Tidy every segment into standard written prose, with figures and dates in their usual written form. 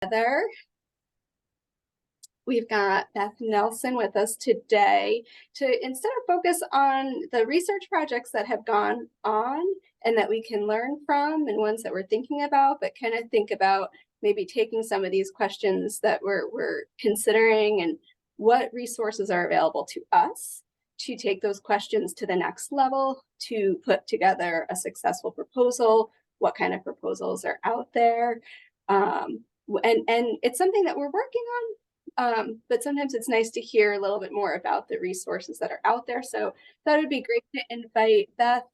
together. We've got Beth Nelson with us today to instead of focus on the research projects that have gone on and that we can learn from and ones that we're thinking about, but kind of think about maybe taking some of these questions that we're considering and what resources are available to us to take those questions to the next level, to put together a successful proposal, what kind of proposals are out there. And it's something that we're working on, but sometimes it's nice to hear a little bit more about the resources that are out there. So that would be great to invite Beth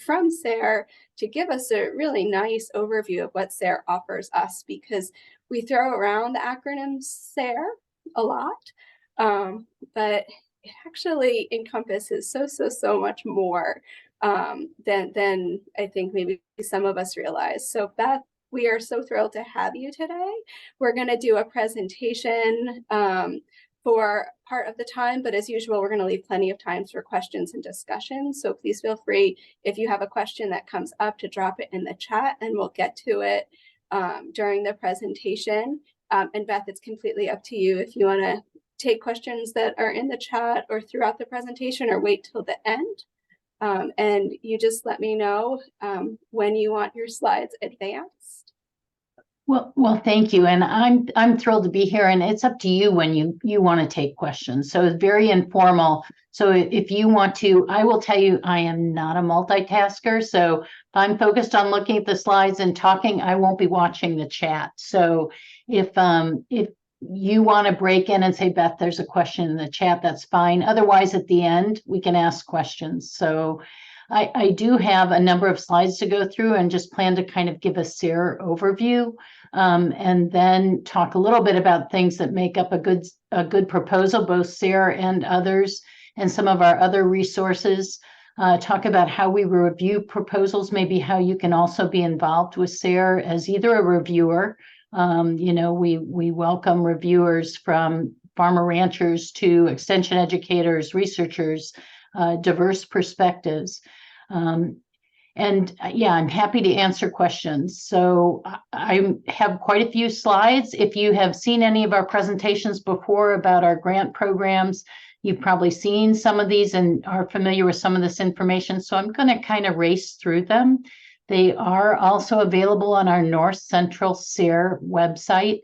from SARE to give us a really nice overview of what SARE offers us, because we throw around the acronym SARE a lot, but it actually encompasses so much more than I think maybe some of us realize. So Beth, we are so thrilled to have you today. We're going to do a presentation for part of the time, but as usual, we're going to leave plenty of time for questions and discussion. So please feel free, if you have a question that comes up, to drop it in the chat and we'll get to it during the presentation. And Beth, it's completely up to you if you want to take questions that are in the chat or throughout the presentation, or wait till the end. And you just let me know when you want your slides advanced. Well, thank you. And I'm thrilled to be here, and it's up to you when you want to take questions. So it's very informal. So if you want to, I will tell you, I am not a multitasker. So if I'm focused on looking at the slides and talking, I won't be watching the chat. So if you want to break in and say, Beth, there's a question in the chat, that's fine. Otherwise, at the end, we can ask questions. So I do have a number of slides to go through and just plan to kind of give a SARE overview, and then talk a little bit about things that make up a good proposal, both SARE and others, and some of our other resources. Talk about how we review proposals, maybe how you can also be involved with SARE as either a reviewer. We welcome reviewers from farmer ranchers to extension educators, researchers, diverse perspectives. I'm happy to answer questions. So I have quite a few slides. If you have seen any of our presentations before about our grant programs, you've probably seen some of these and are familiar with some of this information. So I'm going to kind of race through them. They are also available on our North Central SARE website.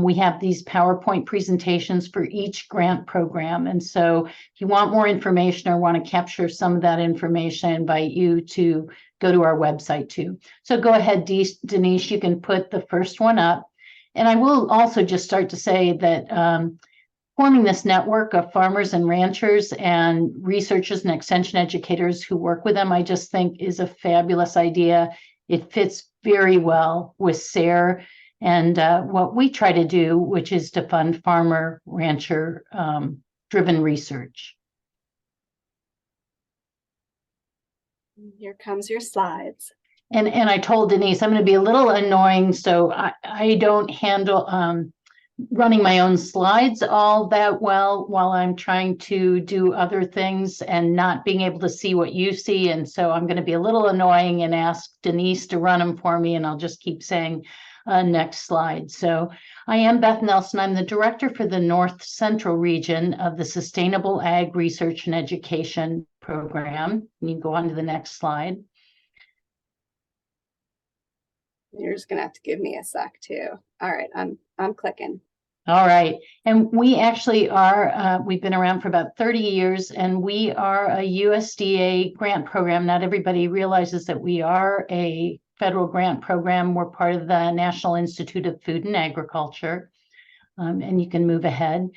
We have these PowerPoint presentations for each grant program. And so if you want more information or want to capture some of that information, I invite you to go to our website too. So go ahead, Denise, you can put the first one up. And I will also just start to say that forming this network of farmers and ranchers and researchers and extension educators who work with them, I just think is a fabulous idea. It fits very well with SARE and what we try to do, which is to fund farmer rancher driven research. Here comes your slides. And I told Denise, I'm going to be a little annoying, so I don't handle running my own slides all that well while I'm trying to do other things and not being able to see what you see. And so I'm going to be a little annoying and ask Denise to run them for me, and I'll just keep saying next slide. So I am Beth Nelson. I'm the director for the North Central region of the Sustainable Ag Research and Education Program. You can go on to the next slide. You're just gonna have to give me a sec too. All right, I'm clicking. All right, and we actually are, we've been around for about 30 years, and we are a USDA grant program. Not everybody realizes that we are a federal grant program. We're part of the National Institute of Food and Agriculture, and you can move ahead.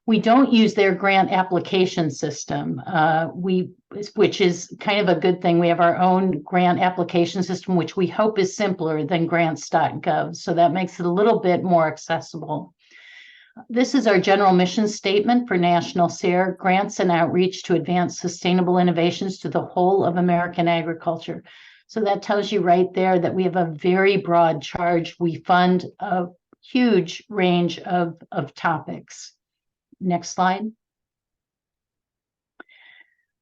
We don't use their grant application system, which is kind of a good thing. We have our own grant application system, which we hope is simpler than grants.gov. So that makes it a little bit more accessible. This is our general mission statement for National SARE: grants and outreach to advance sustainable innovations to the whole of American agriculture. So that tells you right there that we have a very broad charge. We fund a huge range of topics. Next slide.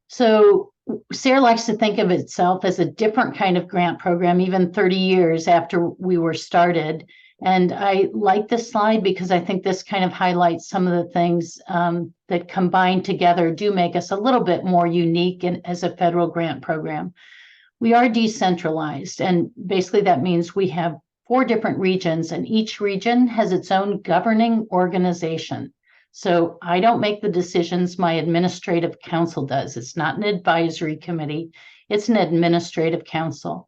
So SARE likes to think of itself as a different kind of grant program, even 30 years after we were started. And I like this slide because I think this kind of highlights some of the things that combined together do make us a little bit more unique as a federal grant program. We are decentralized, and basically that means we have 4 different regions, and each region has its own governing organization. So I don't make the decisions, my administrative council does. It's not an advisory committee, it's an administrative council.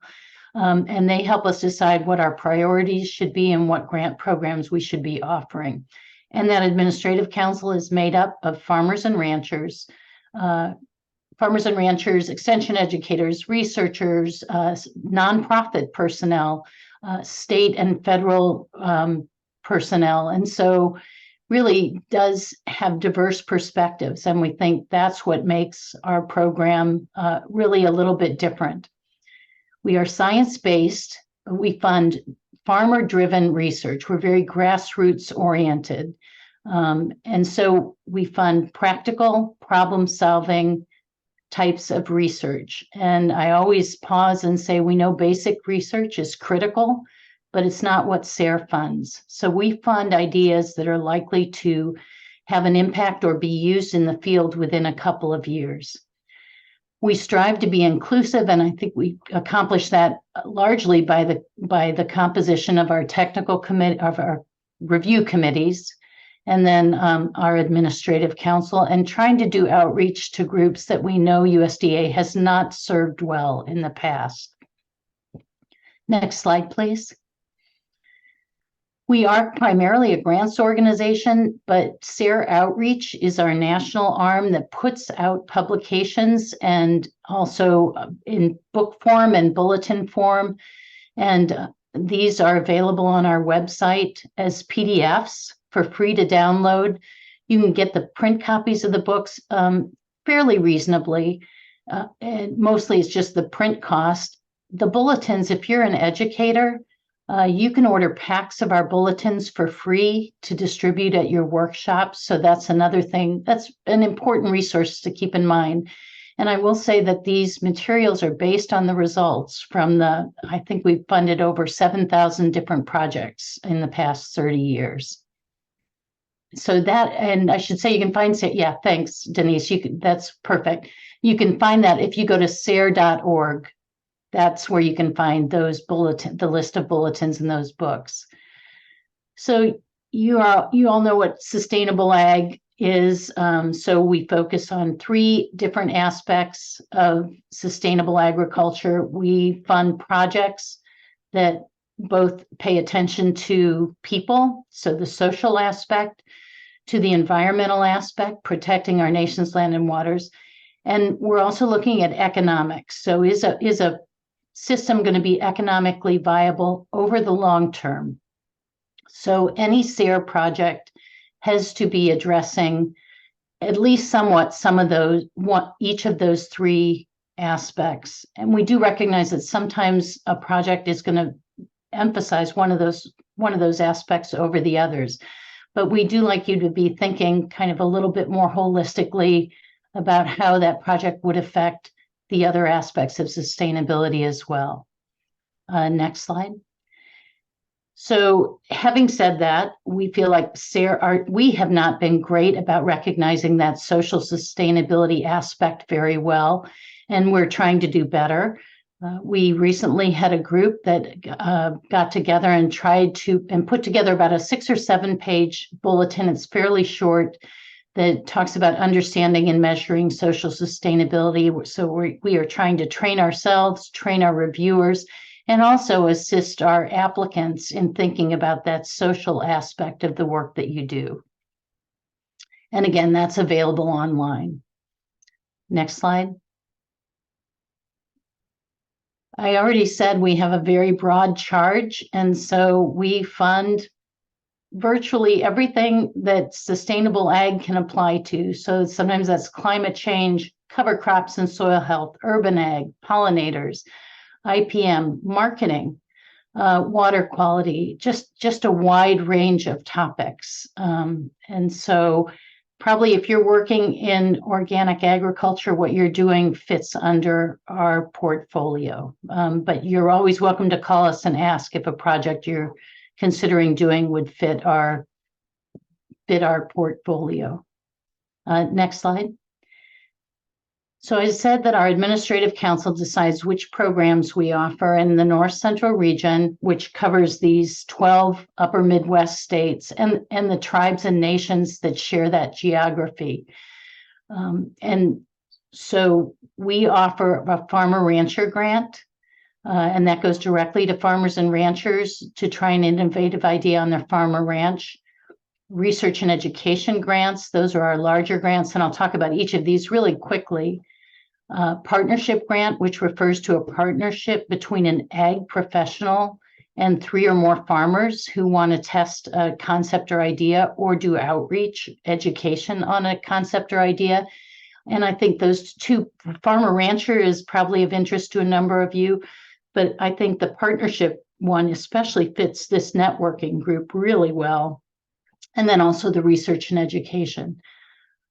And they help us decide what our priorities should be and what grant programs we should be offering. And that administrative council is made up of farmers and ranchers, extension educators, researchers, nonprofit personnel, state and federal personnel. And so really does have diverse perspectives. And we think that's what makes our program really a little bit different. We are science-based. We fund farmer-driven research. We're very grassroots oriented. And so we fund practical problem-solving types of research. And I always pause and say, we know basic research is critical, but it's not what SARE funds. So we fund ideas that are likely to have an impact or be used in the field within a couple of years. We strive to be inclusive, and I think we accomplish that largely by the composition of our technical committee, of our review committees, and then our administrative council, and trying to do outreach to groups that we know USDA has not served well in the past. Next slide, please. We are primarily a grants organization, but SARE Outreach is our national arm that puts out publications and also in book form and bulletin form. And these are available on our website as PDFs for free to download. You can get the print copies of the books fairly reasonably. And mostly it's just the print cost. The bulletins, if you're an educator, you can order packs of our bulletins for free to distribute at your workshops. So that's another thing. That's an important resource to keep in mind. And I will say that these materials are based on the results from I think we've funded over 7,000 different projects in the past 30 years. So that, and I should say you can find, yeah, thanks, Denise. That's perfect. You can find that if you go to SARE.org. That's where you can find those the list of bulletins in those books. So you all know what sustainable ag is. So we focus on 3 different aspects of sustainable agriculture. We fund projects that both pay attention to people, so the social aspect, to the environmental aspect, protecting our nation's land and waters. And we're also looking at economics. So is a system going to be economically viable over the long term? So any SARE project has to be addressing at least somewhat each of those 3 aspects. And we do recognize that sometimes a project is going to emphasize one of those aspects over the others. But we do like you to be thinking kind of a little bit more holistically about how that project would affect the other aspects of sustainability as well. Next slide. So having said that, we feel like we have not been great about recognizing that social sustainability aspect very well, and we're trying to do better. We recently had a group that got together and put together about a 6 or 7 page bulletin. It's fairly short, that talks about understanding and measuring social sustainability. So we are trying to train ourselves, train our reviewers, and also assist our applicants in thinking about that social aspect of the work that you do. And again, that's available online. Next slide. I already said we have a very broad charge, and so we fund virtually everything that sustainable ag can apply to. So sometimes that's climate change, cover crops and soil health, urban ag, pollinators, IPM, marketing, water quality, just a wide range of topics. And so probably if you're working in organic agriculture, what you're doing fits under our portfolio. But you're always welcome to call us and ask if a project you're considering doing would fit our portfolio. Next slide. So I said that our administrative council decides which programs we offer in the North Central region, which covers these 12 upper Midwest states and the tribes and nations that share that geography. And so we offer a farmer rancher grant, and that goes directly to farmers and ranchers to try an innovative idea on their farm or ranch. Research and education grants, those are our larger grants, and I'll talk about each of these really quickly. Partnership grant, which refers to a partnership between an ag professional and 3 or more farmers who want to test a concept or idea or do outreach education on a concept or idea. And I think those two, farmer rancher is probably of interest to a number of you, but I think the partnership one especially fits this networking group really well. And then also the research and education.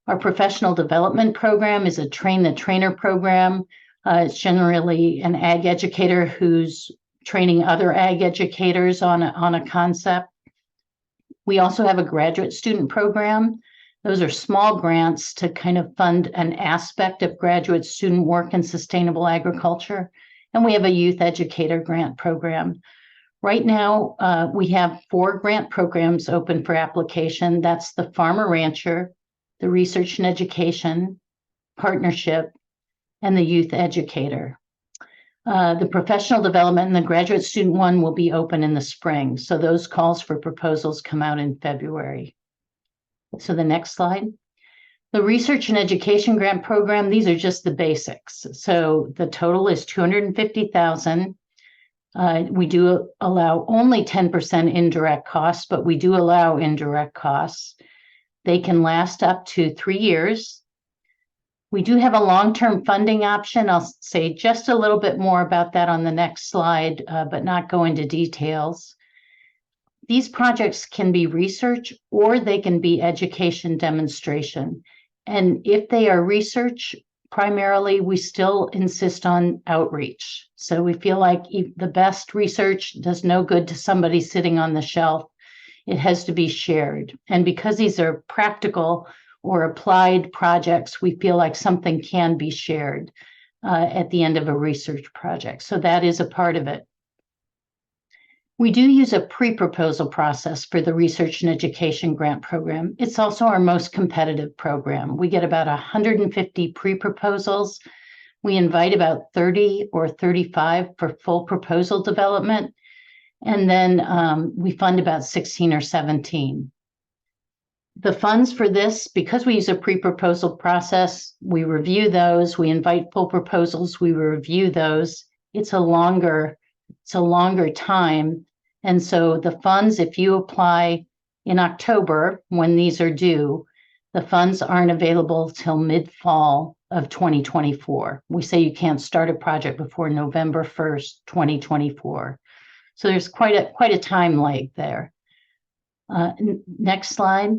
Our professional development program is a train the trainer program. It's generally an ag educator who's training other ag educators on a concept. We also have a graduate student program. Those are small grants to kind of fund an aspect of graduate student work in sustainable agriculture. And we have a youth educator grant program. Right now, we have 4 grant programs open for application. That's the Farmer Rancher, the Research and Education, Partnership, and the Youth Educator. The Professional Development and the Graduate Student one will be open in the spring. So those calls for proposals come out in February. So the next slide. The Research and Education Grant Program, these are just the basics. So the total is $250,000. We do allow only 10% indirect costs, but we do allow indirect costs. They can last up to 3 years. We do have a long-term funding option. I'll say just a little bit more about that on the next slide, but not go into details. These projects can be research or they can be education demonstration. And if they are research, primarily, we still insist on outreach. So we feel like the best research does no good to somebody sitting on the shelf. It has to be shared. And because these are practical or applied projects, we feel like something can be shared at the end of a research project. So that is a part of it. We do use a pre-proposal process for the Research and Education Grant Program. It's also our most competitive program. We get about 150 pre-proposals. We invite about 30 or 35 for full proposal development. And then we fund about 16 or 17. The funds for this, because we use a pre-proposal process, we review those, we invite full proposals, we review those. It's a longer time. And so the funds, if you apply in October, when these are due, the funds aren't available till mid-fall of 2024. We say you can't start a project before November 1st, 2024. So there's quite a time lag there. Next slide.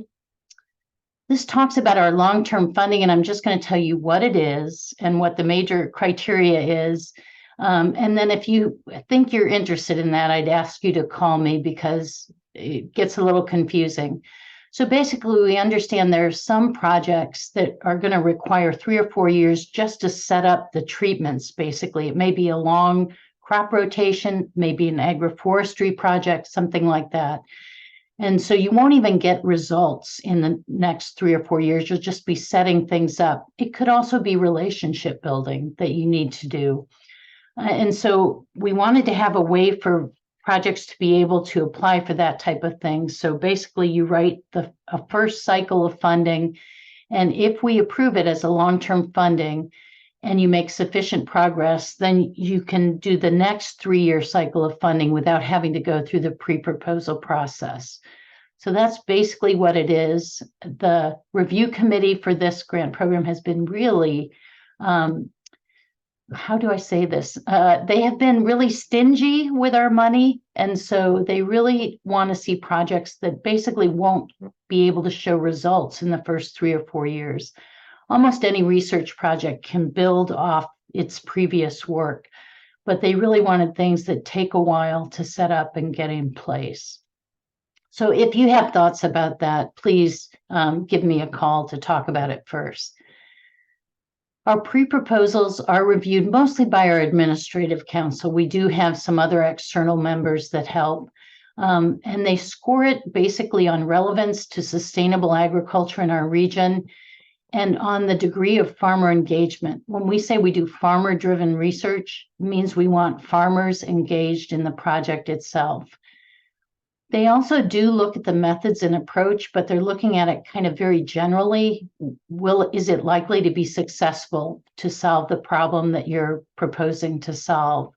This talks about our long-term funding, and I'm just going to tell you what it is and what the major criteria is. And then if you think you're interested in that, I'd ask you to call me because it gets a little confusing. So basically, we understand there are some projects that are going to require 3 or 4 years just to set up the treatments, basically. It may be a long crop rotation, maybe an agroforestry project, something like that. And so you won't even get results in the next 3 or 4 years. You'll just be setting things up. It could also be relationship building that you need to do. And so we wanted to have a way for projects to be able to apply for that type of thing. So basically you write a first cycle of funding, and if we approve it as a long-term funding and you make sufficient progress, then you can do the next 3-year cycle of funding without having to go through the pre-proposal process. So that's basically what it is. The review committee for this grant program has been really how do I say this? They have been really stingy with our money. And so they really want to see projects that basically won't be able to show results in the first 3 or 4 years. Almost any research project can build off its previous work, but they really wanted things that take a while to set up and get in place. So if you have thoughts about that, please give me a call to talk about it first. Our pre-proposals are reviewed mostly by our administrative council. We do have some other external members that help, and they score it basically on relevance to sustainable agriculture in our region and on the degree of farmer engagement. When we say we do farmer-driven research, it means we want farmers engaged in the project itself. They also do look at the methods and approach, but they're looking at it kind of very generally. Is it likely to be successful to solve the problem that you're proposing to solve?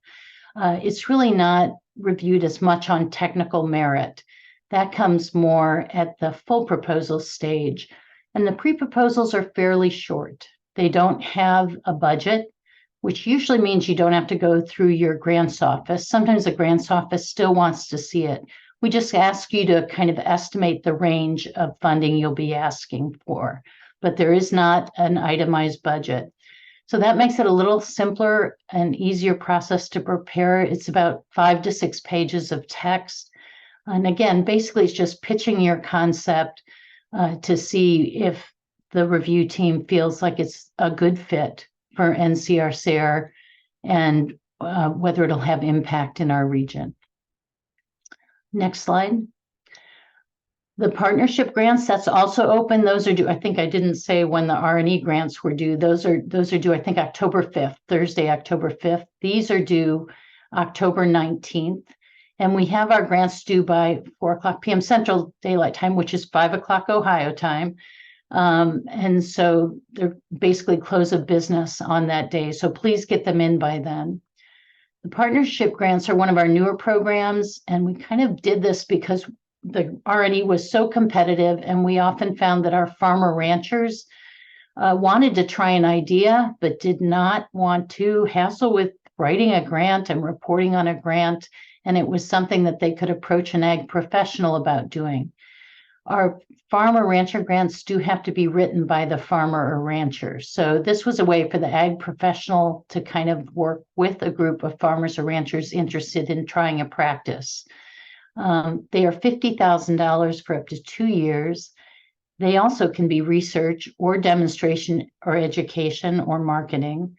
It's really not reviewed as much on technical merit. That comes more at the full proposal stage. And the pre-proposals are fairly short. They don't have a budget, which usually means you don't have to go through your grants office. Sometimes the grants office still wants to see it. We just ask you to kind of estimate the range of funding you'll be asking for, but there is not an itemized budget. So that makes it a little simpler and easier process to prepare. It's about 5 to 6 pages of text. And again, basically it's just pitching your concept to see if the review team feels like it's a good fit for NCR SARE and whether it'll have impact in our region. Next slide. The partnership grants, that's also open. Those are due. I think I didn't say when the R&E grants were due. Those are due, I think, October 5th, Thursday, October 5th. These are due October 19th. And we have our grants due by 4:00 p.m. Central Daylight Time, which is 5:00 Ohio time. And so they're basically close of business on that day. So please get them in by then. The partnership grants are one of our newer programs, and we kind of did this because the R&E was so competitive, and we often found that our farmer ranchers wanted to try an idea, but did not want to hassle with writing a grant and reporting on a grant, and it was something that they could approach an ag professional about doing. Our farmer rancher grants do have to be written by the farmer or rancher. So this was a way for the ag professional to kind of work with a group of farmers or ranchers interested in trying a practice. They are $50,000 for up to 2 years. They also can be research or demonstration or education or marketing.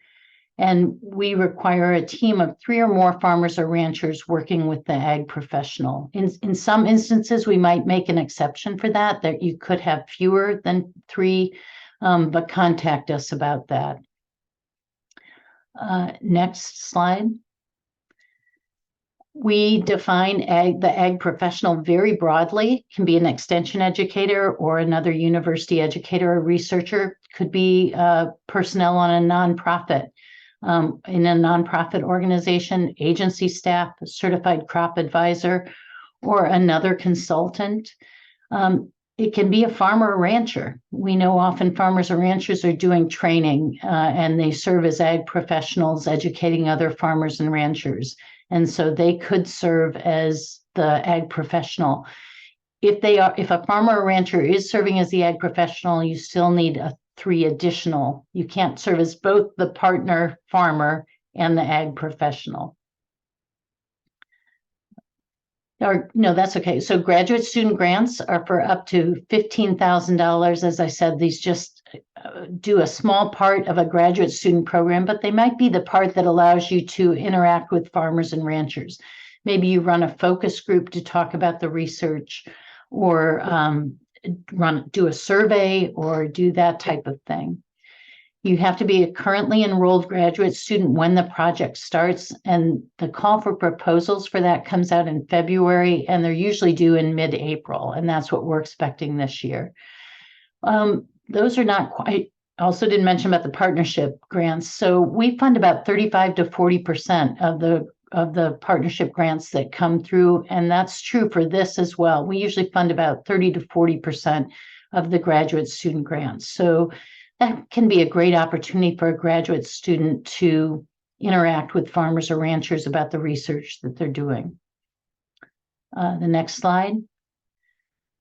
And we require a team of 3 or more farmers or ranchers working with the ag professional. In some instances, we might make an exception for that you could have fewer than 3, but contact us about that. Next slide. We define the ag professional very broadly. It can be an extension educator or another university educator or researcher. Could be personnel on a nonprofit. In a nonprofit organization, agency staff, a certified crop advisor, or another consultant. It can be a farmer or rancher. We know often farmers or ranchers are doing training and they serve as ag professionals, educating other farmers and ranchers. And so they could serve as the ag professional. If a farmer or rancher is serving as the ag professional, you still need 3 additional. You can't serve as both the partner farmer and the ag professional. Or no, that's okay. So graduate student grants are for up to $15,000. As I said, these just do a small part of a graduate student program, but they might be the part that allows you to interact with farmers and ranchers. Maybe you run a focus group to talk about the research, or do a survey, or do that type of thing. You have to be a currently enrolled graduate student when the project starts, and the call for proposals for that comes out in February, and they're usually due in mid-April, and that's what we're expecting this year. Those are not quite, also didn't mention about the partnership grants. So we fund about 35 to 40% of the partnership grants that come through, and that's true for this as well. We usually fund about 30 to 40% of the graduate student grants. So that can be a great opportunity for a graduate student to interact with farmers or ranchers about the research that they're doing. The next slide.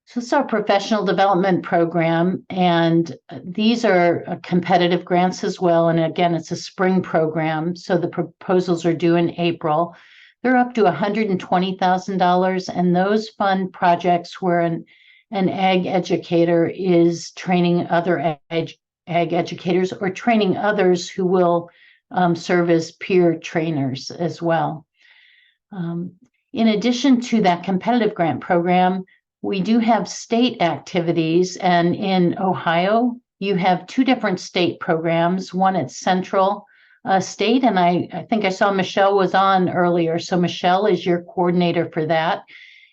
So this is our professional development program, and these are competitive grants as well. And again, it's a spring program, so the proposals are due in April. They're up to $120,000, and those fund projects where an ag educator is training other ag educators or training others who will serve as peer trainers as well. In addition to that competitive grant program, we do have state activities, and in Ohio, you have two different state programs, one at Central State, and I think I saw Michelle was on earlier, so Michelle is your coordinator for that.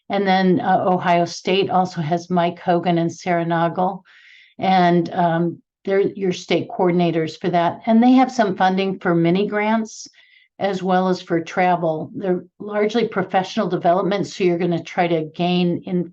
And then Ohio State also has Mike Hogan and Sarah Nagel, and they're your state coordinators for that. And they have some funding for mini grants as well as for travel. They're largely professional development, so you're going to try to gain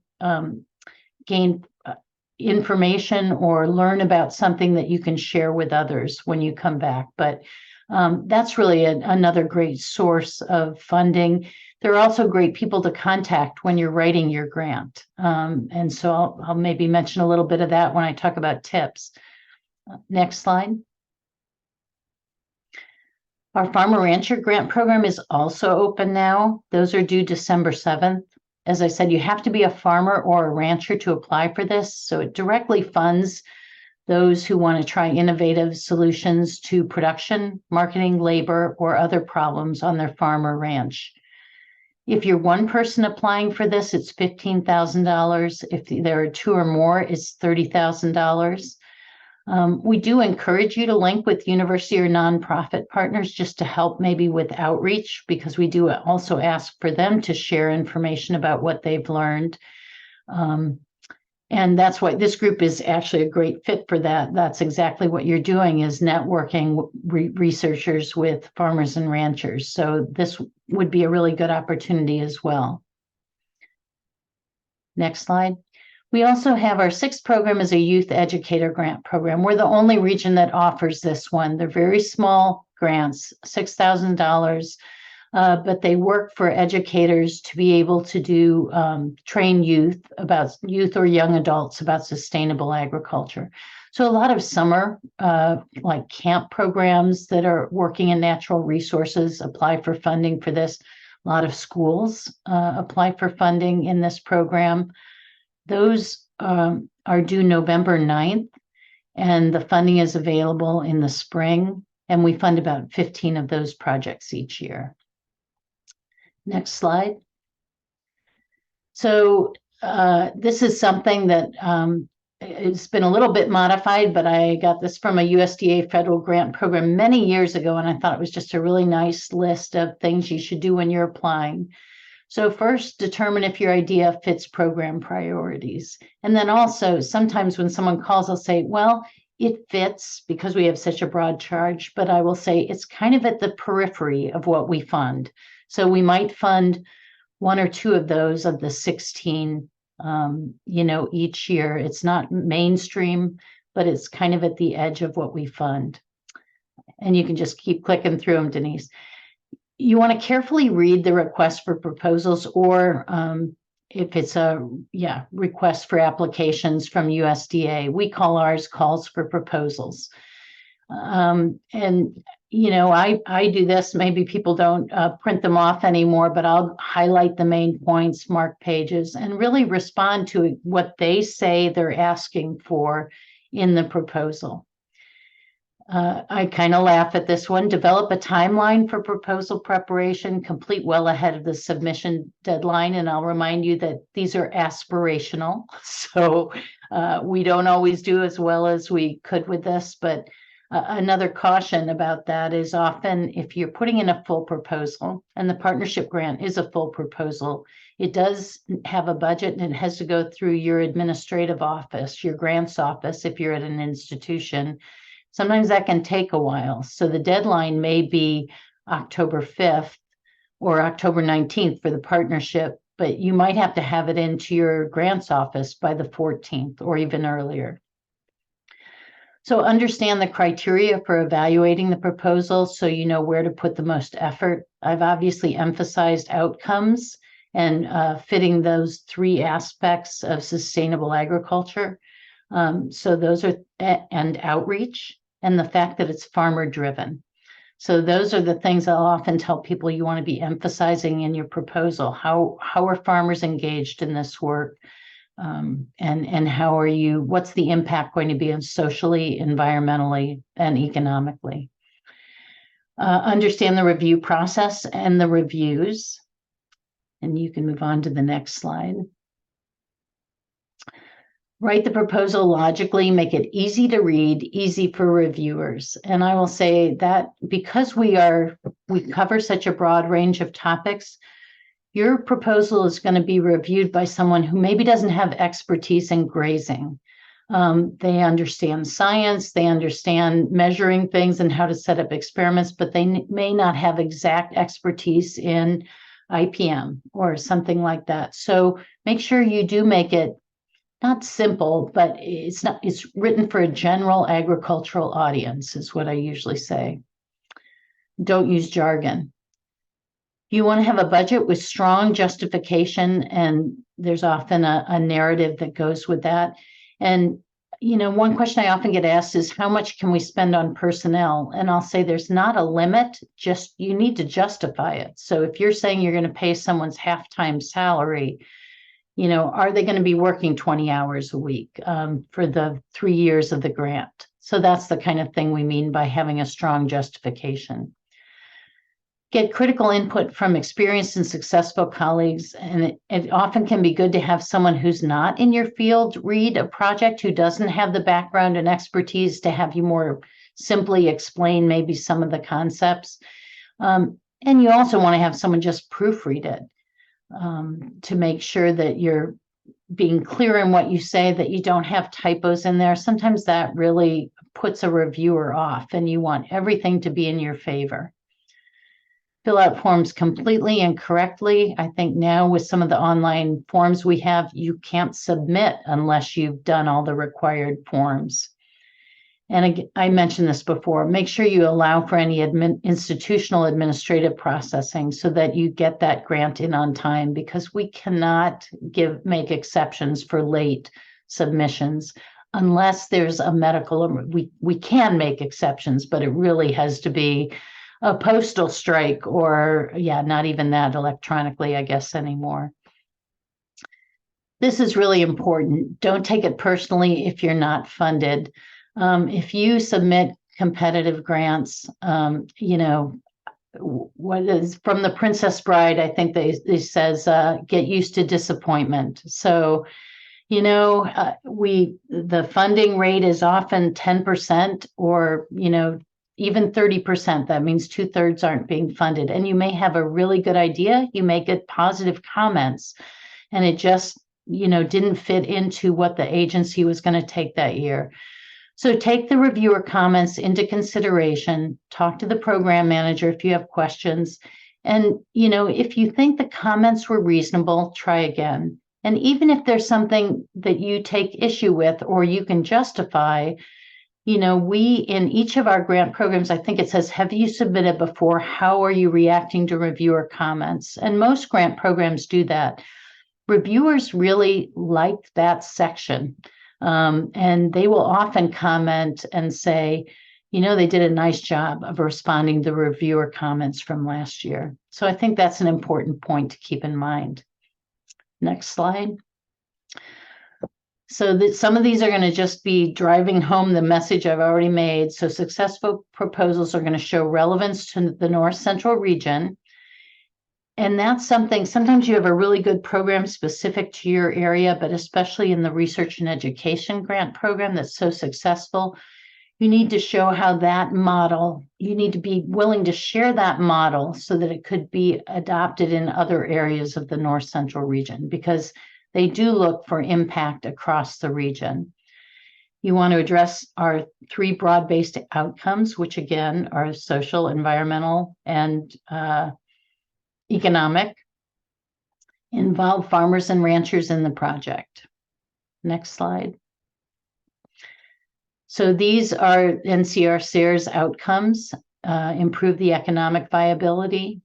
information or learn about something that you can share with others when you come back. But that's really another great source of funding. They're also great people to contact when you're writing your grant. And so I'll maybe mention a little bit of that when I talk about tips. Next slide. Our Farmer Rancher Grant Program is also open now. Those are due December 7th. As I said, you have to be a farmer or a rancher to apply for this. So it directly funds those who want to try innovative solutions to production, marketing, labor, or other problems on their farm or ranch. If you're one person applying for this, it's $15,000. If there are two or more, it's $30,000. We do encourage you to link with university or nonprofit partners just to help maybe with outreach, because we do also ask for them to share information about what they've learned. And that's why this group is actually a great fit for that. That's exactly what you're doing, is networking researchers with farmers and ranchers. So this would be a really good opportunity as well. Next slide. We also have our sixth program is a youth educator grant program. We're the only region that offers this one. They're very small grants, $6,000, but they work for educators to be able to do train youth or young adults about sustainable agriculture. So a lot of summer like camp programs that are working in natural resources apply for funding for this. A lot of schools apply for funding in this program. Those are due November 9th, and the funding is available in the spring, and we fund about 15 of those projects each year. Next slide. So this is something that it's been a little bit modified, but I got this from a USDA federal grant program many years ago, and I thought it was just a really nice list of things you should do when you're applying. So first, determine if your idea fits program priorities. And then also, sometimes when someone calls, I'll say, well, it fits because we have such a broad charge, but I will say it's kind of at the periphery of what we fund. So we might fund one or two of those of the 16, each year. It's not mainstream, but it's kind of at the edge of what we fund. And you can just keep clicking through them, Denise. You want to carefully read the request for proposals, or if it's a request for applications from USDA, we call ours calls for proposals. And I do this. Maybe people don't print them off anymore, but I'll highlight the main points, mark pages, and really respond to what they say they're asking for in the proposal. I kind of laugh at this one. Develop a timeline for proposal preparation, complete well ahead of the submission deadline. And I'll remind you that these are aspirational. So we don't always do as well as we could with this. But another caution about that is often if you're putting in a full proposal, and the partnership grant is a full proposal, it does have a budget and it has to go through your administrative office, your grants office, if you're at an institution. Sometimes that can take a while. So the deadline may be October 5th or October 19th for the partnership, but you might have to have it into your grants office by the 14th or even earlier. So understand the criteria for evaluating the proposal so you know where to put the most effort. I've obviously emphasized outcomes and fitting those three aspects of sustainable agriculture. So those are, and outreach, and the fact that it's farmer driven. So those are the things I'll often tell people you want to be emphasizing in your proposal. How are farmers engaged in this work? And how are you, what's the impact going to be on socially, environmentally, and economically? Understand the review process and the reviews. And you can move on to the next slide. Write the proposal logically, make it easy to read, easy for reviewers. And I will say that because we cover such a broad range of topics, your proposal is going to be reviewed by someone who maybe doesn't have expertise in grazing. They understand science, they understand measuring things and how to set up experiments, but they may not have exact expertise in IPM or something like that. So make sure you do make it not simple, but it's written for a general agricultural audience, is what I usually say. Don't use jargon. You want to have a budget with strong justification, and there's often a narrative that goes with that. And, one question I often get asked is, how much can we spend on personnel? And I'll say there's not a limit, just you need to justify it. So if you're saying you're going to pay someone's half-time salary, are they going to be working 20 hours a week for the 3 years of the grant? So that's the kind of thing we mean by having a strong justification. Get critical input from experienced and successful colleagues. And it often can be good to have someone who's not in your field read a project, who doesn't have the background and expertise to have you more simply explain maybe some of the concepts. And you also want to have someone just proofread it to make sure that you're being clear in what you say, that you don't have typos in there. Sometimes that really puts a reviewer off, and you want everything to be in your favor. Fill out forms completely and correctly. I think now with some of the online forms we have, you can't submit unless you've done all the required forms. And I mentioned this before, make sure you allow for any institutional administrative processing so that you get that grant in on time, because we cannot make exceptions for late submissions unless there's a medical, we can make exceptions, but it really has to be a postal strike, or not even that electronically, I guess, anymore. This is really important. Don't take it personally if you're not funded. If you submit competitive grants, what is from the Princess Bride, I think they says, get used to disappointment. So, the funding rate is often 10% or, even 30%. That means 2/3 aren't being funded. And you may have a really good idea. You may get positive comments, and it just, didn't fit into what the agency was going to take that year. So take the reviewer comments into consideration, talk to the program manager if you have questions. And, if you think the comments were reasonable, try again. And even if there's something that you take issue with or you can justify, we, in each of our grant programs, I think it says, have you submitted before? How are you reacting to reviewer comments? And most grant programs do that. Reviewers really like that section. And they will often comment and say, they did a nice job of responding to reviewer comments from last year. So I think that's an important point to keep in mind. Next slide. So that some of these are going to just be driving home the message I've already made. So successful proposals are going to show relevance to the North Central region. And that's something, sometimes you have a really good program specific to your area, but especially in the research and education grant program that's so successful, you need to show how that model, you need to be willing to share that model so that it could be adopted in other areas of the North Central region, because they do look for impact across the region. You want to address our 3 broad-based outcomes, which again are social, environmental, and economic. Involve farmers and ranchers in the project. Next slide. So these are NCR SARE's outcomes: improve the economic viability,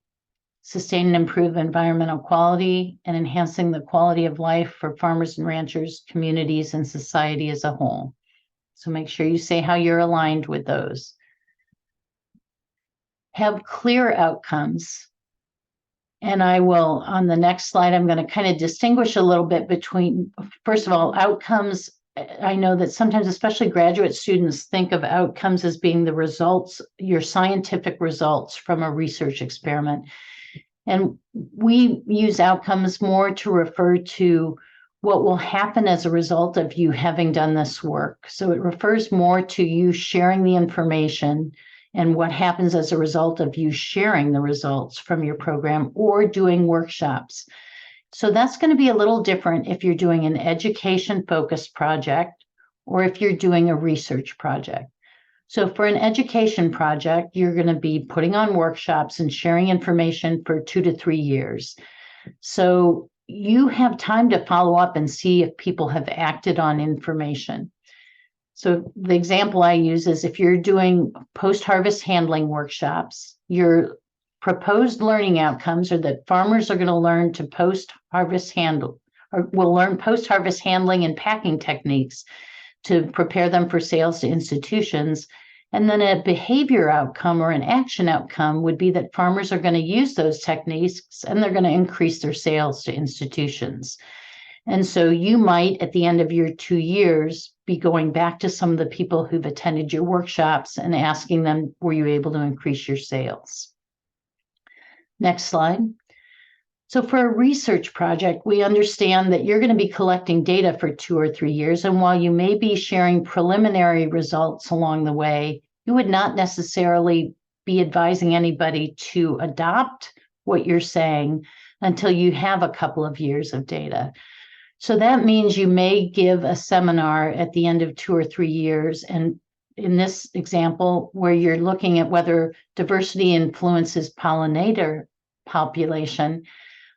sustain and improve environmental quality, and enhancing the quality of life for farmers and ranchers, communities, and society as a whole. So make sure you say how you're aligned with those. have clear outcomes. And I will, on the next slide, I'm going to kind of distinguish a little bit between, first of all, outcomes. I know that sometimes, especially graduate students, think of outcomes as being the results, your scientific results from a research experiment. And we use outcomes more to refer to what will happen as a result of you having done this work. So it refers more to you sharing the information and what happens as a result of you sharing the results from your program or doing workshops. So that's going to be a little different if you're doing an education-focused project or if you're doing a research project. So for an education project, you're going to be putting on workshops and sharing information for 2 to 3 years. So you have time to follow up and see if people have acted on information. So the example I use is if you're doing post-harvest handling workshops, your proposed learning outcomes are that farmers are going to learn to post-harvest handle, or will learn post-harvest handling and packing techniques to prepare them for sales to institutions. And then a behavior outcome or an action outcome would be that farmers are going to use those techniques and they're going to increase their sales to institutions. And so you might, at the end of your 2 years, be going back to some of the people who've attended your workshops and asking them, were you able to increase your sales? Next slide. So for a research project, we understand that you're going to be collecting data for 2 or 3 years. And while you may be sharing preliminary results along the way, you would not necessarily be advising anybody to adopt what you're saying until you have a couple of years of data. So that means you may give a seminar at the end of 2 or 3 years. And in this example, where you're looking at whether diversity influences pollinator population,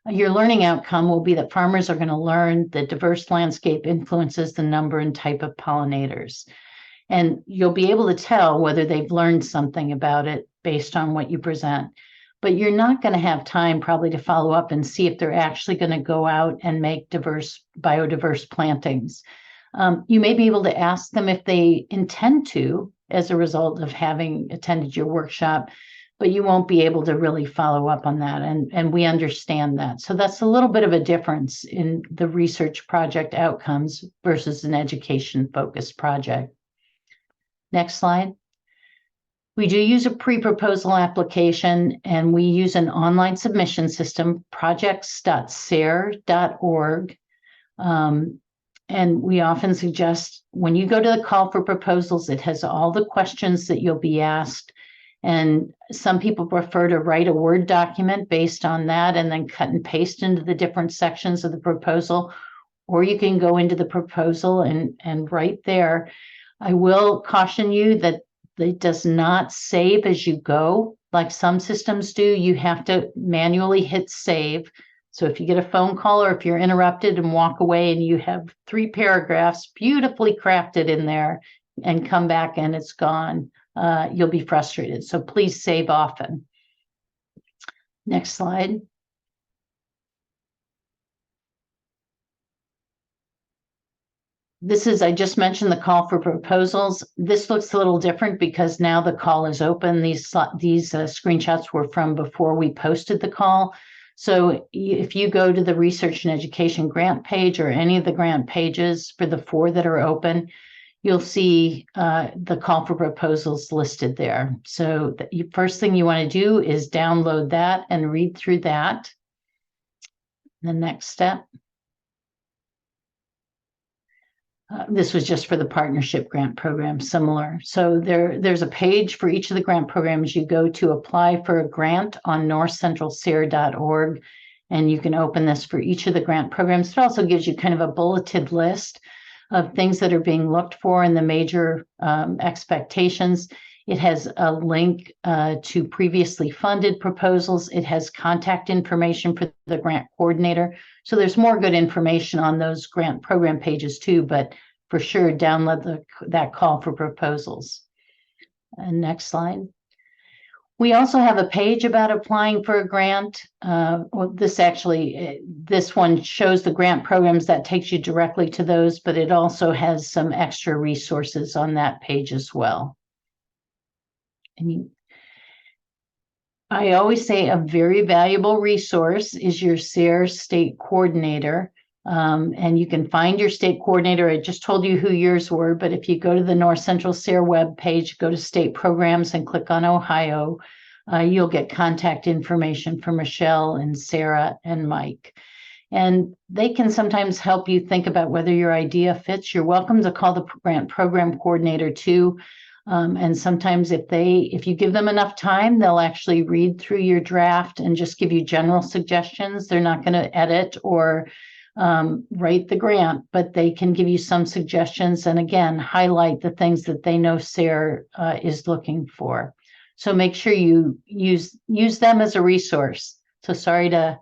your learning outcome will be that farmers are going to learn that diverse landscape influences the number and type of pollinators. And you'll be able to tell whether they've learned something about it based on what you present. But you're not going to have time probably to follow up and see if they're actually going to go out and make biodiverse plantings. You may be able to ask them if they intend to as a result of having attended your workshop, but you won't be able to really follow up on that. And we understand that. So that's a little bit of a difference in the research project outcomes versus an education-focused project. Next slide. We do use a pre-proposal application, and we use an online submission system, projects.sare.org. And we often suggest when you go to the call for proposals, it has all the questions that you'll be asked. And some people prefer to write a Word document based on that and then cut and paste into the different sections of the proposal, or you can go into the proposal and write there. I will caution you that it does not save as you go. Like some systems do, you have to manually hit save. So if you get a phone call or if you're interrupted and walk away and you have 3 paragraphs beautifully crafted in there and come back and it's gone, you'll be frustrated. So please save often. Next slide. This is, I just mentioned the call for proposals. This looks a little different because now the call is open. These screenshots were from before we posted the call. So if you go to the research and education grant page or any of the grant pages for the 4 that are open, you'll see the call for proposals listed there. So the first thing you want to do is download that and read through that. The next step. This was just for the partnership grant program, similar. So there's a page for each of the grant programs. You go to apply for a grant on northcentralsare.org, and you can open this for each of the grant programs. It also gives you kind of a bulleted list of things that are being looked for in the major expectations. It has a link to previously funded proposals. It has contact information for the grant coordinator. So there's more good information on those grant program pages too, but for sure, download that call for proposals. And next slide. We also have a page about applying for a grant. Well, this one shows the grant programs that takes you directly to those, but it also has some extra resources on that page as well. And I always say a very valuable resource is your SARE state coordinator. And you can find your state coordinator. I just told you who yours were, but if you go to the North Central SARE web page, go to state programs and click on Ohio, you'll get contact information from Michelle and Sarah and Mike. And they can sometimes help you think about whether your idea fits. You're welcome to call the grant program coordinator too. And sometimes if you give them enough time, they'll actually read through your draft and just give you general suggestions. They're not going to edit or write the grant, but they can give you some suggestions and again, highlight the things that they know SARE is looking for. So make sure you use them as a resource. So sorry to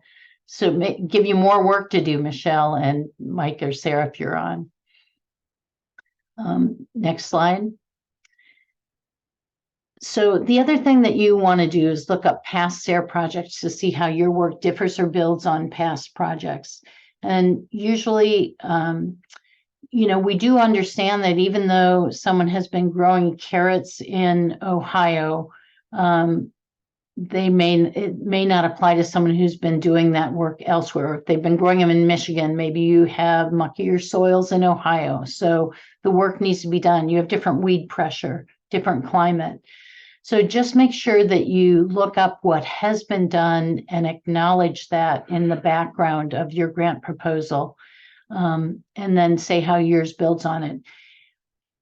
give you more work to do, Michelle and Mike or Sarah, if you're on. Next slide. So the other thing that you want to do is look up past SARE projects to see how your work differs or builds on past projects. And usually, we do understand that even though someone has been growing carrots in Ohio, it may not apply to someone who's been doing that work elsewhere. If they've been growing them in Michigan, maybe you have muckier soils in Ohio. So the work needs to be done. You have different weed pressure, different climate. So just make sure that you look up what has been done and acknowledge that in the background of your grant proposal, and then say how yours builds on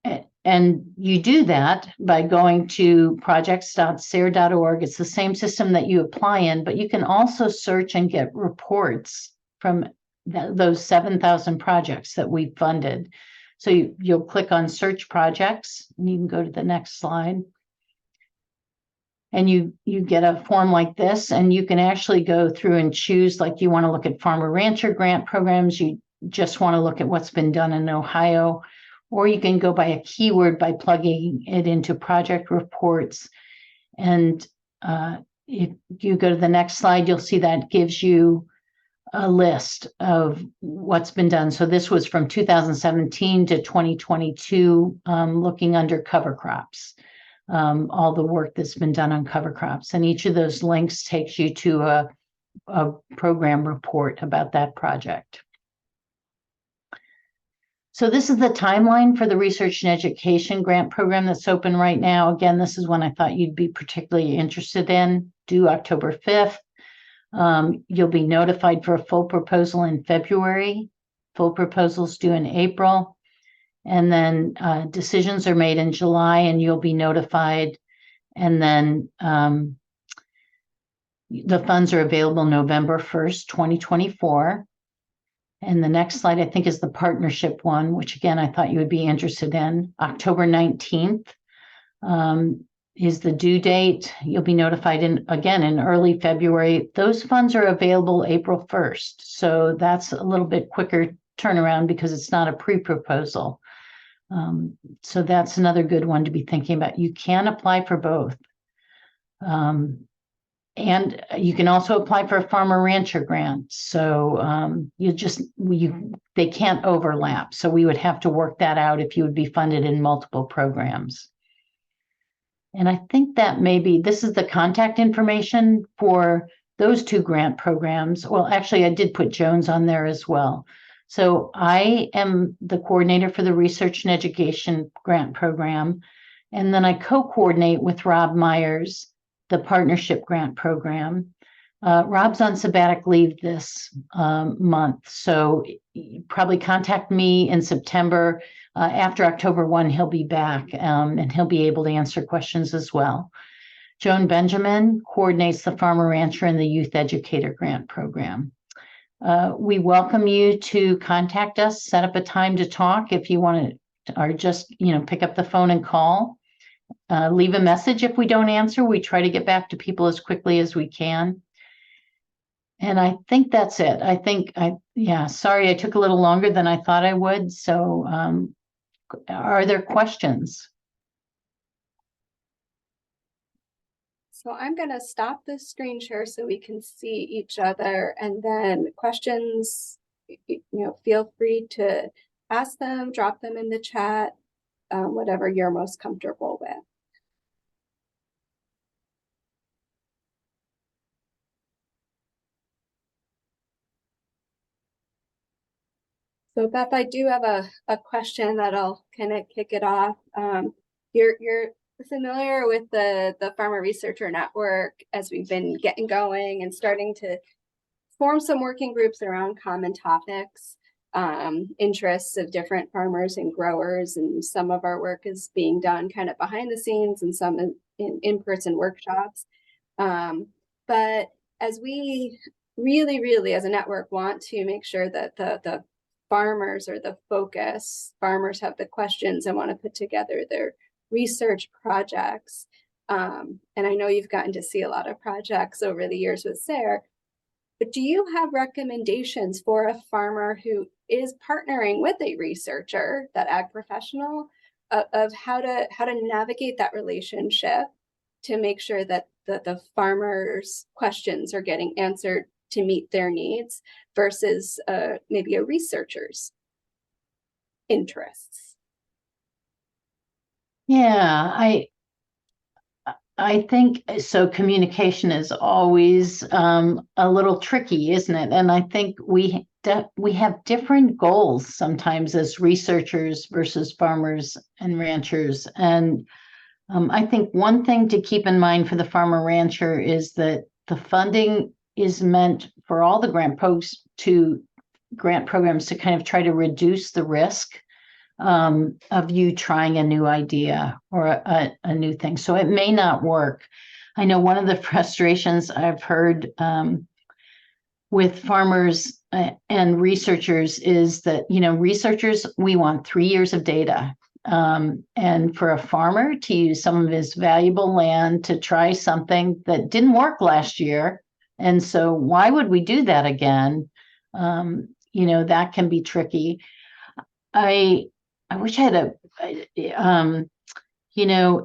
it. And you do that by going to projects.sare.org. It's the same system that you apply in, but you can also search and get reports from those 7,000 projects that we funded. So you'll click on search projects, and you can go to the next slide. And you get a form like this, and you can actually go through and choose, like you want to look at farmer rancher grant programs, you just want to look at what's been done in Ohio, or you can go by a keyword by plugging it into project reports. And if you go to the next slide, you'll see that gives you a list of what's been done. So this was from 2017 to 2022, looking under cover crops. All the work that's been done on cover crops. And each of those links takes you to a program report about that project. So this is the timeline for the Research and Education Grant Program that's open right now. Again, this is one I thought you'd be particularly interested in, due October 5th. You'll be notified for a full proposal in February. Full proposals due in April. And then decisions are made in July and you'll be notified. And then the funds are available November 1st, 2024. And the next slide, I think, is the partnership one, which again, I thought you would be interested in. October 19th is the due date. You'll be notified in early February. Those funds are available April 1st. So that's a little bit quicker turnaround because it's not a pre-proposal. So that's another good one to be thinking about. You can apply for both. And you can also apply for a farmer rancher grant. So they can't overlap. So we would have to work that out if you would be funded in multiple programs. And I think that this is the contact information for those two grant programs. Well, actually, I did put Jones on there as well. So I am the coordinator for the Research and Education Grant Program. And then I co-coordinate with Rob Myers, the Partnership Grant Program. Rob's on sabbatic leave this month. So probably contact me in September. After October 1, he'll be back and he'll be able to answer questions as well. Joan Benjamin coordinates the Farmer Rancher and the Youth Educator Grant Program. We welcome you to contact us, set up a time to talk if you want to, or just, pick up the phone and call. Leave a message if we don't answer. We try to get back to people as quickly as we can. And I think that's it. Sorry, I took a little longer than I thought I would. So are there questions? So I'm going to stop the screen share so we can see each other, and then questions, feel free to ask them, drop them in the chat, whatever you're most comfortable with. So Beth, I do have a question that'll kind of kick it off. You're familiar with the Farmer Researcher Network as we've been getting going and starting to form some working groups around common topics, interests of different farmers and growers, and some of our work is being done kind of behind the scenes and some in-person workshops. But as we really as a network want to make sure that the farmers are the focus, farmers have the questions and want to put together their research projects. And I know you've gotten to see a lot of projects over the years with SARE, but do you have recommendations for a farmer who is partnering with a researcher, that ag professional, of how to navigate that relationship to make sure that the farmers' questions are getting answered to meet their needs versus maybe a researcher's interests? Yeah, I think so. Communication is always a little tricky, isn't it? And I think we have different goals sometimes as researchers versus farmers and ranchers. And I think one thing to keep in mind for the farmer rancher is that the funding is meant for all the grant programs to kind of try to reduce the risk of you trying a new idea or a new thing. So it may not work. I know one of the frustrations I've heard with farmers and researchers is that, researchers, we want 3 years of data. And for a farmer to use some of his valuable land to try something that didn't work last year. And so why would we do that again? That can be tricky. I wish I had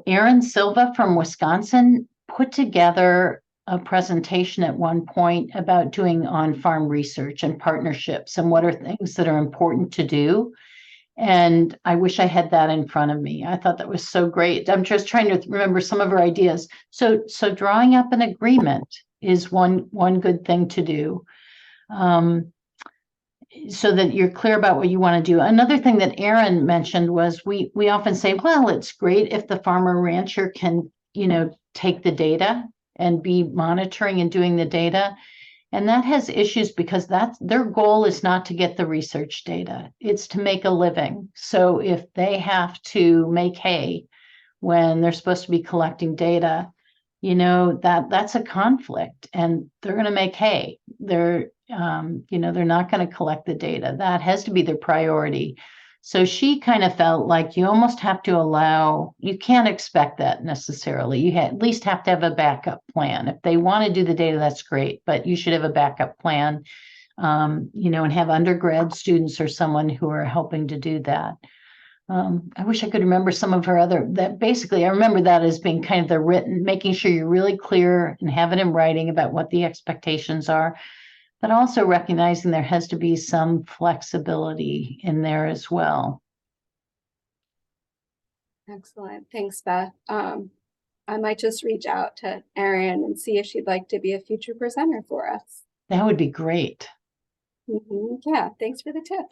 Aaron Silva from Wisconsin put together a presentation at one point about doing on-farm research and partnerships and what are things that are important to do. And I wish I had that in front of me. I thought that was so great. I'm just trying to remember some of her ideas. So drawing up an agreement is one good thing to do. So that you're clear about what you want to do. Another thing that Aaron mentioned was we often say, well, it's great if the farmer rancher can, take the data and be monitoring and doing the data. And that has issues because their goal is not to get the research data. It's to make a living. So if they have to make hay when they're supposed to be collecting data, that's a conflict, and they're going to make hay. They're not going to collect the data. That has to be their priority. So she kind of felt like you almost have to you can't expect that necessarily. You at least have to have a backup plan. If they want to do the data, that's great, but you should have a backup plan, and have undergrad students or someone who are helping to do that. I wish I could remember some of her I remember that as being kind of the written, making sure you're really clear and have it in writing about what the expectations are, but also recognizing there has to be some flexibility in there as well. Excellent. Thanks, Beth. I might just reach out to Erin and see if she'd like to be a future presenter for us. That would be great. Yeah, thanks for the tip.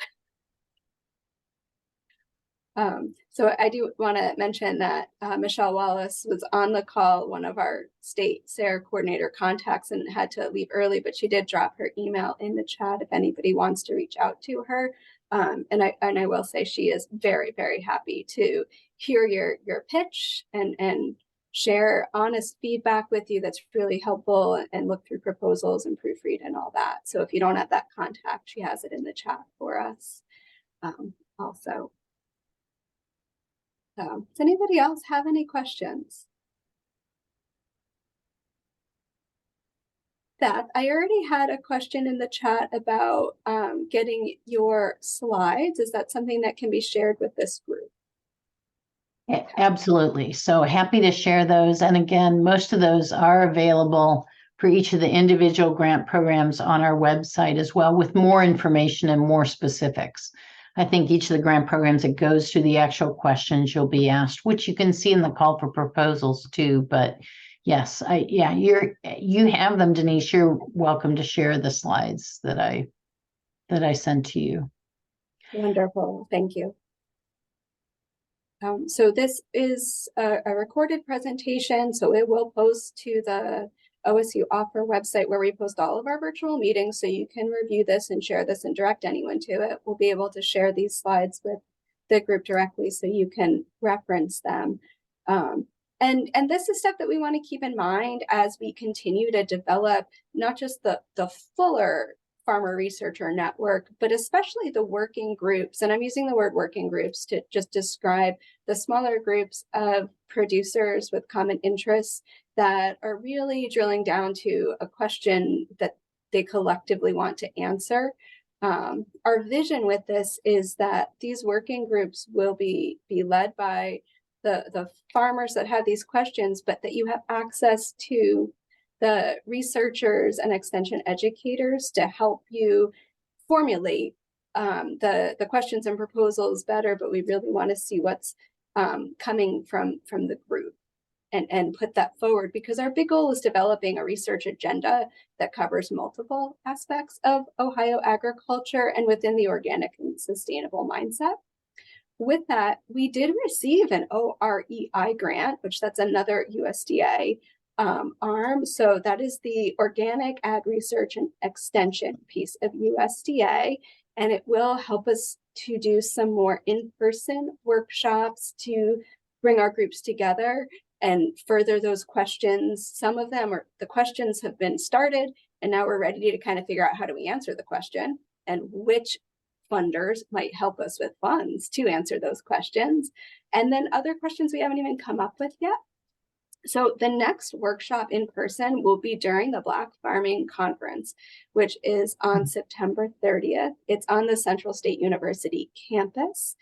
So I do want to mention that Michelle Wallace was on the call, one of our state SARE coordinator contacts, and had to leave early, but she did drop her email in the chat if anybody wants to reach out to her. And I will say she is very, very happy to hear your pitch and share honest feedback with you that's really helpful, and look through proposals and proofread and all that. So if you don't have that contact, she has it in the chat for us also. So, does anybody else have any questions? Beth, I already had a question in the chat about getting your slides. Is that something that can be shared with this group? Absolutely. So happy to share those. And again, most of those are available for each of the individual grant programs on our website as well, with more information and more specifics. I think each of the grant programs, it goes through the actual questions you'll be asked, which you can see in the call for proposals too. But yes, you have them, Denise. You're welcome to share the slides that I sent to you. Wonderful. Thank you. So this is a recorded presentation, so it will post to the OSU Offer website where we post all of our virtual meetings, so you can review this and share this and direct anyone to it. We'll be able to share these slides with the group directly so you can reference them. And this is stuff that we want to keep in mind as we continue to develop not just the fuller farmer researcher network, but especially the working groups. And I'm using the word working groups to just describe the smaller groups of producers with common interests that are really drilling down to a question that they collectively want to answer. Our vision with this is that these working groups will be led by the farmers that have these questions, but that you have access to the researchers and extension educators to help you formulate the questions and proposals better, but we really want to see what's coming from the group and put that forward, because our big goal is developing a research agenda that covers multiple aspects of Ohio agriculture and within the organic and sustainable mindset. With that, we did receive an OREI grant, which that's another USDA arm. So that is the Organic Ag Research and Extension piece of USDA, and it will help us to do some more in-person workshops to bring our groups together and further those questions. Some of them are, the questions have been started, and now we're ready to kind of figure out how do we answer the question and which funders might help us with funds to answer those questions. And then other questions we haven't even come up with yet. So the next workshop in person will be during the Black Farming Conference, which is on September 30th. It's on the Central State University campus.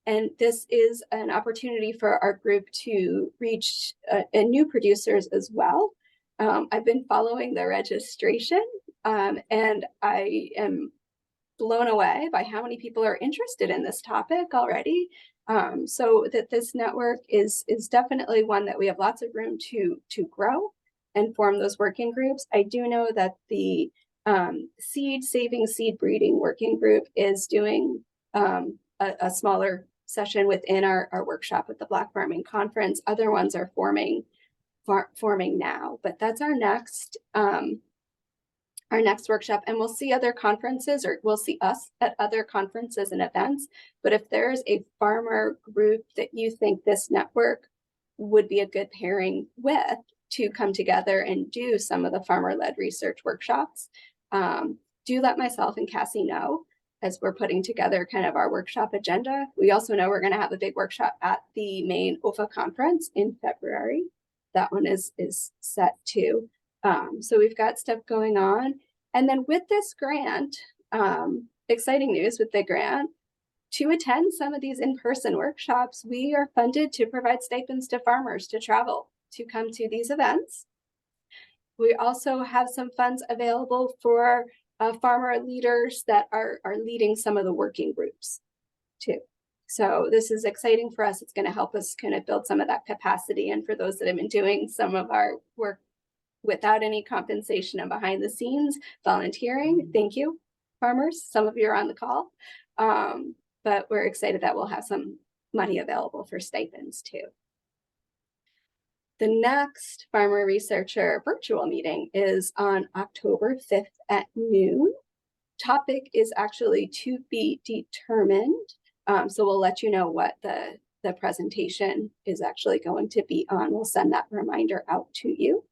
And this is an opportunity for our group to reach new producers as well. I've been following the registration, and I am blown away by how many people are interested in this topic already. So that this network is definitely one that we have lots of room to grow and form those working groups. I do know that the saving seed breeding working group is doing a smaller session within our workshop at the Black Farming Conference. Other ones are forming now, but that's our next workshop, and we'll see other conferences, or we'll see us at other conferences and events. But if there's a farmer group that you think this network would be a good pairing with to come together and do some of the farmer-led research workshops, do let myself and Cassie know as we're putting together kind of our workshop agenda. We also know we're going to have a big workshop at the main OFA conference in February. That one is set too. So we've got stuff going on. And then with this grant, exciting news with the grant, to attend some of these in-person workshops, we are funded to provide stipends to farmers to travel to come to these events. We also have some funds available for farmer leaders that are leading some of the working groups too. So this is exciting for us. It's going to help us kind of build some of that capacity. And for those that have been doing some of our work without any compensation and behind the scenes volunteering, thank you, farmers. Some of you are on the call, but we're excited that we'll have some money available for stipends too. The next Farmer Researcher virtual meeting is on October 5th at noon. Topic is actually to be determined. So we'll let you know what the presentation is actually going to be on. We'll send that reminder out to you.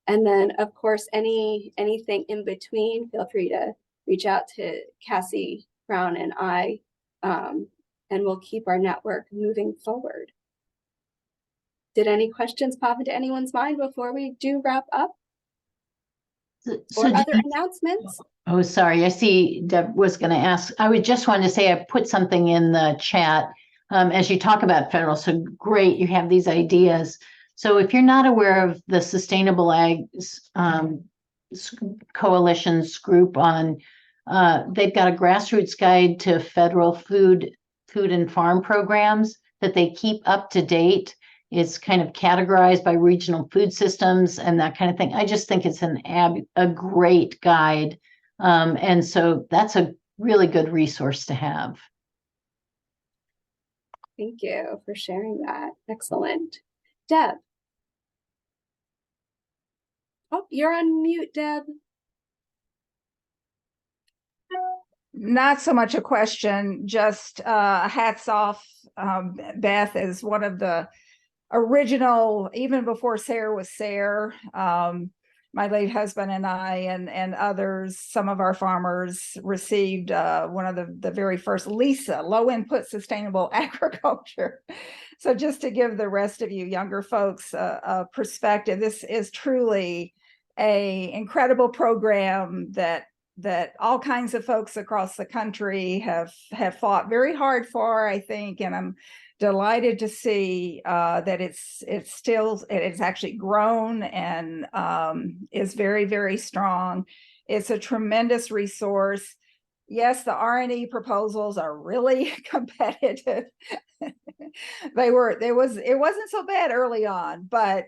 And then, of course, anything in between, feel free to reach out to Cassie Brown and I, and we'll keep our network moving forward. Did any questions pop into anyone's mind before we do wrap up? Or other announcements? Oh, sorry. I see Deb was going to ask. I would just wanted to say I put something in the chat as you talk about federal. So great, you have these ideas. So if you're not aware of the Sustainable Ag Coalition's group on, they've got a grassroots guide to federal food and farm programs that they keep up to date. It's kind of categorized by regional food systems and that kind of thing. I just think it's a great guide. And so that's a really good resource to have. Thank you for sharing that. Excellent. Deb. Oh, you're on mute, Deb. Not so much a question, just hats off. Beth is one of the original, even before SARE was SARE. My late husband and I and others, some of our farmers received one of the very first LISA, low input sustainable agriculture. So just to give the rest of you younger folks a perspective, this is truly an incredible program that all kinds of folks across the country have fought very hard for, I think, and I'm delighted to see that it's actually grown and is very, very strong. It's a tremendous resource. Yes, the R&E proposals are really competitive. It wasn't so bad early on, but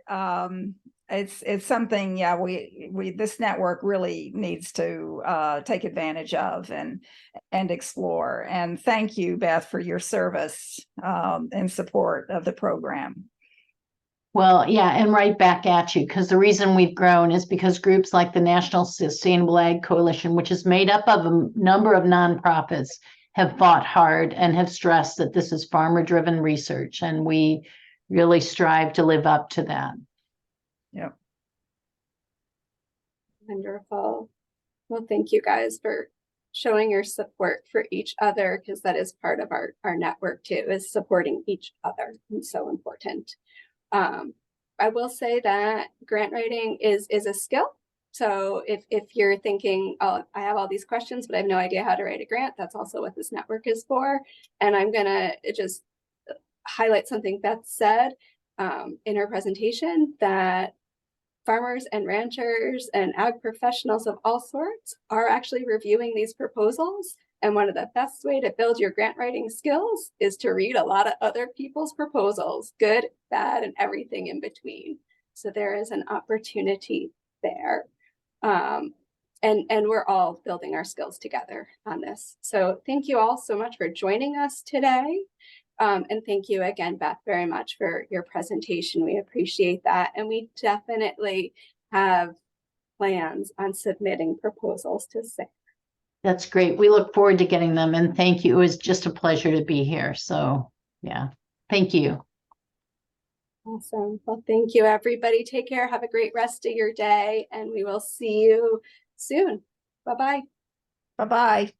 it's something, yeah, this network really needs to take advantage of and explore. And thank you, Beth, for your service and support of the program. Well, yeah, and right back at you, because the reason we've grown is because groups like the National Sustainable Ag Coalition, which is made up of a number of nonprofits, have fought hard and have stressed that this is farmer-driven research, and we really strive to live up to that. Yep. Wonderful. Well, thank you guys for showing your support for each other, because that is part of our network too, is supporting each other. It's so important. I will say that grant writing is a skill. So if you're thinking, oh, I have all these questions, but I have no idea how to write a grant, that's also what this network is for. And I'm gonna just highlight something Beth said in her presentation, that farmers and ranchers and ag professionals of all sorts are actually reviewing these proposals. And one of the best way to build your grant writing skills is to read a lot of other people's proposals, good, bad, and everything in between. So there is an opportunity there. And we're all building our skills together on this. So thank you all so much for joining us today. And thank you again, Beth, very much for your presentation. We appreciate that. And we definitely have plans on submitting proposals to SARE. That's great. We look forward to getting them, and thank you. It was just a pleasure to be here. So yeah, thank you. Awesome. Well, thank you, everybody. Take care. Have a great rest of your day, and we will see you soon. Bye-bye. Bye-bye.